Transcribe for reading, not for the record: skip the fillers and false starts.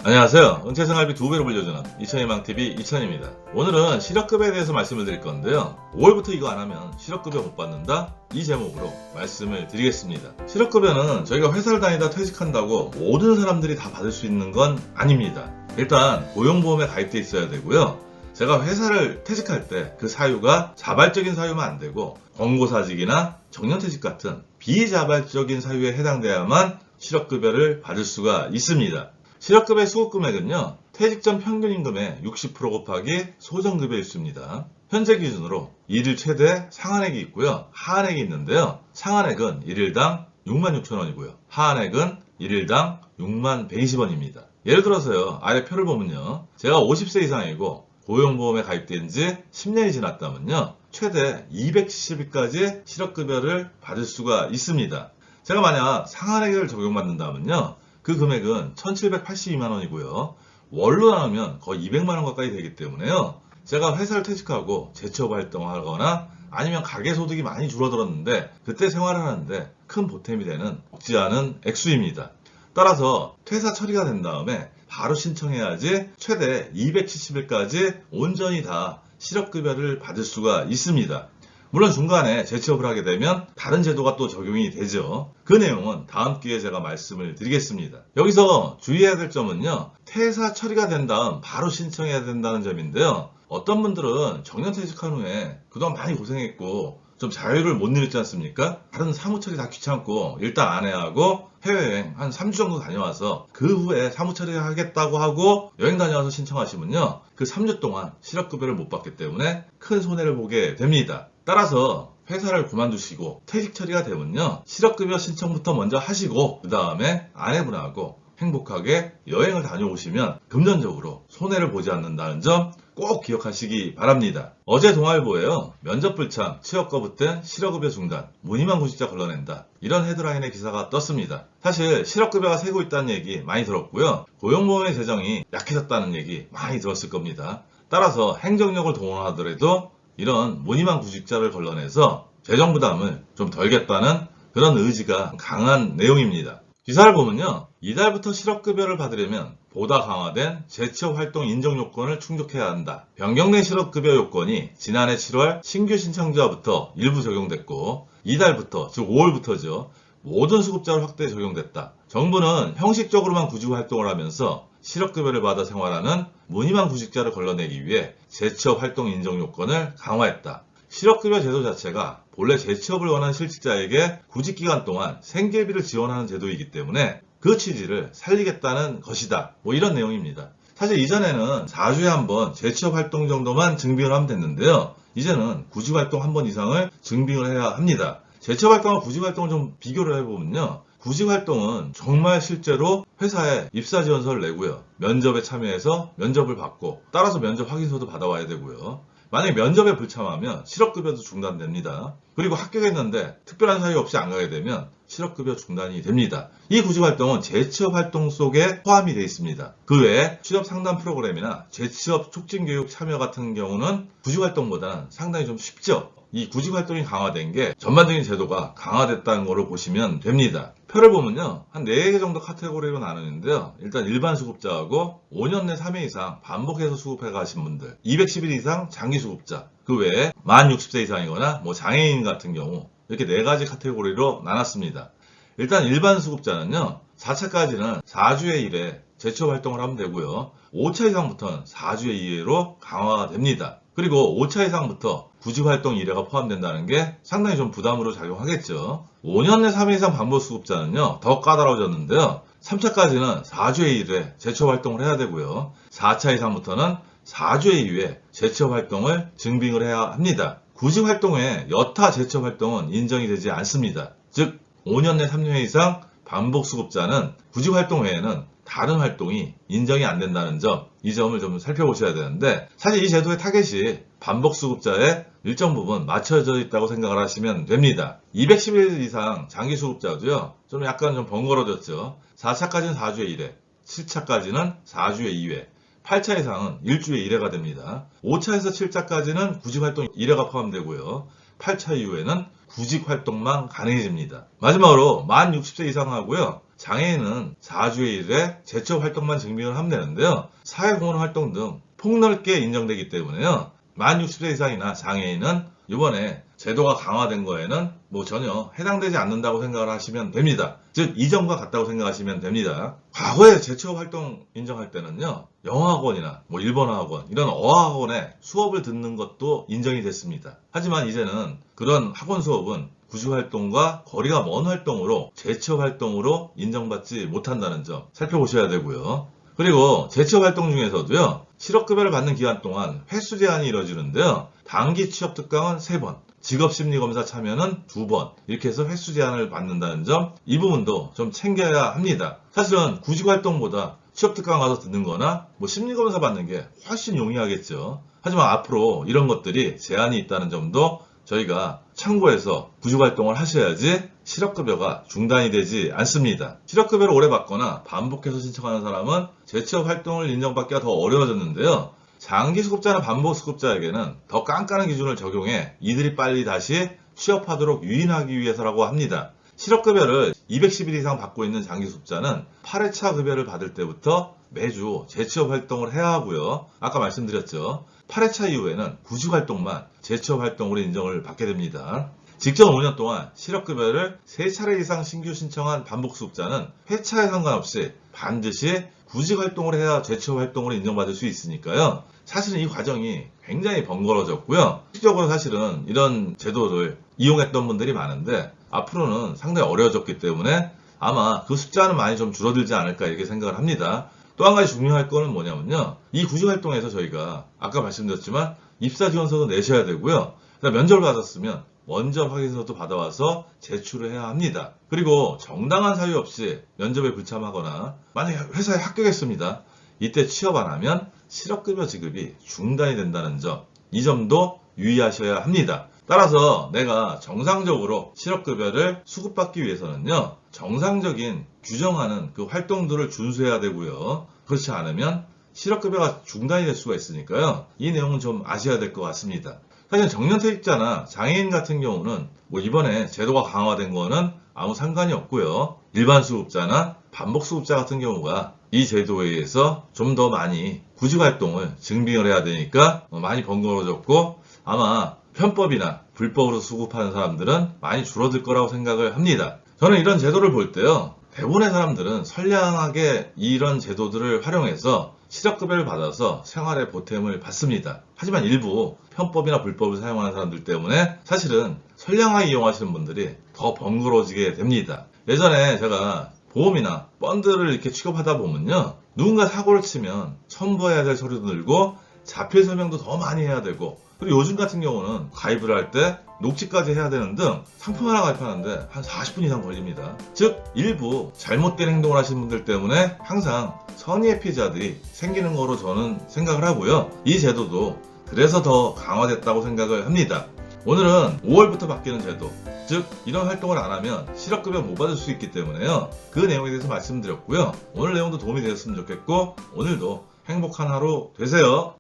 안녕하세요. 은퇴생활비 2배로 불려주는 이천희망TV 이천입니다. 오늘은 실업급여에 대해서 말씀을 드릴 건데요. 5월부터 이거 안 하면 실업급여 못 받는다? 이 제목으로 말씀을 드리겠습니다. 실업급여는 저희가 회사를 다니다 퇴직한다고 모든 사람들이 다 받을 수 있는 건 아닙니다. 일단 고용보험에 가입돼 있어야 되고요. 제가 회사를 퇴직할 때 그 사유가 자발적인 사유면 안 되고 권고사직이나 정년퇴직 같은 비자발적인 사유에 해당돼야만 실업급여를 받을 수가 있습니다. 실업급여의 수급금액은요, 퇴직 전 평균임금의 60% 곱하기 소정급여일수입니다. 현재 기준으로 일일 최대 상한액이 있고요, 하한액이 있는데요. 상한액은 일일당 66,000원이고요. 하한액은 일일당 6120원입니다. 예를 들어서요, 아래 표를 보면요, 제가 50세 이상이고 고용보험에 가입된 지 10년이 지났다면요, 최대 270일까지 실업급여를 받을 수가 있습니다. 제가 만약 상한액을 적용받는다면요, 그 금액은 1782만원이고요. 월로 나누면 거의 200만원 가까이 되기 때문에요. 제가 회사를 퇴직하고 재취업 활동하거나 아니면 가계소득이 많이 줄어들었는데 그때 생활을 하는데 큰 보탬이 되는 적지 않은 액수입니다. 따라서 퇴사 처리가 된 다음에 바로 신청해야지 최대 270일까지 온전히 다 실업급여를 받을 수가 있습니다. 물론 중간에 재취업을 하게 되면 다른 제도가 또 적용이 되죠. 그 내용은 다음 기회에 제가 말씀을 드리겠습니다. 여기서 주의해야 될 점은요, 퇴사 처리가 된 다음 바로 신청해야 된다는 점인데요. 어떤 분들은 정년퇴직한 후에 그동안 많이 고생했고 좀 자유를 못 누렸지 않습니까? 다른 사무처리 다 귀찮고 일단 안 해야 하고 해외여행 한 3주 정도 다녀와서 그 후에 사무처리 하겠다고 하고 여행 다녀와서 신청하시면요, 그 3주 동안 실업급여를 못 받기 때문에 큰 손해를 보게 됩니다. 따라서 회사를 그만두시고 퇴직 처리가 되면요, 실업급여 신청부터 먼저 하시고 그 다음에 아내분하고 행복하게 여행을 다녀오시면 금전적으로 손해를 보지 않는다는 점 꼭 기억하시기 바랍니다. 어제 동아일보에요, 면접 불참, 취업 거부된 실업급여 중단, 무늬만 구직자 걸러낸다, 이런 헤드라인의 기사가 떴습니다. 사실 실업급여가 새고 있다는 얘기 많이 들었고요, 고용보험의 재정이 약해졌다는 얘기 많이 들었을 겁니다. 따라서 행정력을 동원하더라도 이런 무늬만 구직자를 걸러내서 재정 부담을 좀 덜겠다는 그런 의지가 강한 내용입니다. 기사를 보면요, 이달부터 실업급여를 받으려면 보다 강화된 재취업 활동 인정 요건을 충족해야 한다. 변경된 실업급여 요건이 지난해 7월 신규 신청자부터 일부 적용됐고 이달부터, 즉 5월부터죠, 모든 수급자로 확대 적용됐다. 정부는 형식적으로만 구직 활동을 하면서 실업급여를 받아 생활하는 무늬만 구직자를 걸러내기 위해 재취업 활동 인정 요건을 강화했다. 실업급여 제도 자체가 본래 재취업을 원하는 실직자에게 구직기간 동안 생계비를 지원하는 제도이기 때문에 그 취지를 살리겠다는 것이다. 이런 내용입니다. 사실 이전에는 4주에 한 번 재취업 활동 정도만 증빙을 하면 됐는데요. 이제는 구직 활동 한 번 이상을 증빙을 해야 합니다. 재취업 활동과 구직 활동을 좀 비교를 해보면요, 구직 활동은 정말 실제로 회사에 입사 지원서를 내고요, 면접에 참여해서 면접을 받고 따라서 면접 확인서도 받아와야 되고요. 만약에 면접에 불참하면 실업급여도 중단됩니다. 그리고 합격했는데 특별한 사유 없이 안 가게 되면 실업급여 중단이 됩니다. 이 구직활동은 재취업활동 속에 포함이 되어 있습니다. 그 외에 취업상담 프로그램이나 재취업 촉진교육 참여 같은 경우는 구직활동보다는 상당히 좀 쉽죠. 이 구직활동이 강화된 게 전반적인 제도가 강화됐다는 걸로 보시면 됩니다. 표를 보면요, 한 4개 정도 카테고리로 나누는데요. 일단 일반 수급자하고 5년 내 3회 이상 반복해서 수급해 가신 분들, 210일 이상 장기 수급자, 그 외에 만 60세 이상이거나 장애인 같은 경우, 이렇게 4가지 카테고리로 나눴습니다. 일단 일반 수급자는요, 4차까지는 4주의 1회 재취업 활동을 하면 되고요, 5차 이상부터는 4주의 2회로 강화가 됩니다. 그리고 5차 이상부터 구직활동 1회가 포함된다는 게 상당히 좀 부담으로 작용하겠죠. 5년 내 3회 이상 반복 수급자는요, 더 까다로워졌는데요. 3차까지는 4주의 1회 재취업 활동을 해야 되고요, 4차 이상부터는 4주의 2회 재취업 활동을 증빙을 해야 합니다. 구직 활동 외에 여타 재취업 활동은 인정이 되지 않습니다. 즉 5년 내 3회 이상 반복 수급자는 구직 활동 외에는 다른 활동이 인정이 안 된다는 점, 이 점을 좀 살펴보셔야 되는데, 사실 이 제도의 타겟이 반복 수급자의 일정 부분 맞춰져 있다고 생각을 하시면 됩니다. 210일 이상 장기 수급자도요, 좀 약간 좀 번거로워졌죠. 4차까지는 4주에 1회, 7차까지는 4주에 2회, 8차 이상은 1주에 1회가 됩니다. 5차에서 7차까지는 구직활동 1회가 포함되고요, 8차 이후에는 구직 활동만 가능해집니다. 마지막으로 만 60세 이상 하고요. 장애인은 4주의 1회 재취업 활동만 증명을 하면 되는데요. 사회공헌 활동 등 폭넓게 인정되기 때문에요. 만 60세 이상이나 장애인은 이번에 제도가 강화된 거에는 전혀 해당되지 않는다고 생각을 하시면 됩니다. 즉 이전과 같다고 생각하시면 됩니다. 과거에 재취업 활동 인정할 때는요. 영어학원이나 일본어학원 이런 어학원에 수업을 듣는 것도 인정이 됐습니다. 하지만 이제는 그런 학원 수업은 구직활동과 거리가 먼 활동으로 재취업 활동으로 인정받지 못한다는 점 살펴보셔야 되고요. 그리고 재취업 활동 중에서도요. 실업급여를 받는 기간 동안 횟수 제한이 이루어지는데요. 단기 취업 특강은 3번, 직업심리검사 참여는 2번 이렇게 해서 횟수 제한을 받는다는 점 이 부분도 좀 챙겨야 합니다. 사실은 구직활동보다 취업특강 가서 듣는 거나 심리검사 받는 게 훨씬 용이하겠죠. 하지만 앞으로 이런 것들이 제한이 있다는 점도 저희가 참고해서 구직활동을 하셔야지 실업급여가 중단이 되지 않습니다. 실업급여를 오래 받거나 반복해서 신청하는 사람은 재취업 활동을 인정받기가 더 어려워졌는데요. 장기수급자나 반복수급자에게는 더 깐깐한 기준을 적용해 이들이 빨리 다시 취업하도록 유인하기 위해서라고 합니다. 실업급여를 210일 이상 받고 있는 장기수급자는 8회차 급여를 받을 때부터 매주 재취업 활동을 해야 하고요. 아까 말씀드렸죠. 8회차 이후에는 구직활동만 재취업활동으로 인정을 받게 됩니다. 직전 5년 동안 실업급여를 3차례 이상 신규 신청한 반복수급자는 회차에 상관없이 반드시 구직활동을 해야 재취업활동으로 인정받을 수 있으니까요. 사실은 이 과정이 굉장히 번거로워졌고요. 실질적으로 사실은 이런 제도를 이용했던 분들이 많은데 앞으로는 상당히 어려워졌기 때문에 아마 그 숫자는 많이 좀 줄어들지 않을까 이렇게 생각을 합니다. 또 한 가지 중요할 거는 뭐냐면요. 이 구직활동에서 저희가 아까 말씀드렸지만 입사지원서도 내셔야 되고요. 면접을 받았으면 원접 확인서도 받아와서 제출을 해야 합니다. 그리고 정당한 사유 없이 면접에 불참하거나 만약에 회사에 합격했습니다. 이때 취업 안 하면 실업급여 지급이 중단이 된다는 점, 이 점도 유의하셔야 합니다. 따라서 내가 정상적으로 실업급여를 수급받기 위해서는요. 정상적인 규정하는 그 활동들을 준수해야 되고요. 그렇지 않으면 실업급여가 중단이 될 수가 있으니까요. 이 내용은 좀 아셔야 될 것 같습니다. 사실 정년퇴직자나 장애인 같은 경우는 이번에 제도가 강화된 거는 아무 상관이 없고요. 일반 수급자나 반복 수급자 같은 경우가 이 제도에 의해서 좀 더 많이 구직활동을 증빙을 해야 되니까 많이 번거로워졌고 아마 편법이나 불법으로 수급하는 사람들은 많이 줄어들 거라고 생각을 합니다. 저는 이런 제도를 볼 때요. 대부분의 사람들은 선량하게 이런 제도들을 활용해서 실업급여를 받아서 생활의 보탬을 받습니다. 하지만 일부 편법이나 불법을 사용하는 사람들 때문에 사실은 선량하게 이용하시는 분들이 더 번거로워지게 됩니다. 예전에 제가 보험이나 펀드를 이렇게 취급하다 보면요. 누군가 사고를 치면 첨부해야 될 서류도 늘고 자필 설명도 더 많이 해야 되고 그리고 요즘 같은 경우는 가입을 할 때 녹취까지 해야 되는 등 상품 하나 가입하는데 한 40분 이상 걸립니다. 즉 일부 잘못된 행동을 하시는 분들 때문에 항상 선의의 피해자들이 생기는 거로 저는 생각을 하고요. 이 제도도 그래서 더 강화됐다고 생각을 합니다. 오늘은 5월부터 바뀌는 제도, 즉 이런 활동을 안 하면 실업급여 못 받을 수 있기 때문에요. 그 내용에 대해서 말씀드렸고요. 오늘 내용도 도움이 되셨으면 좋겠고 오늘도 행복한 하루 되세요.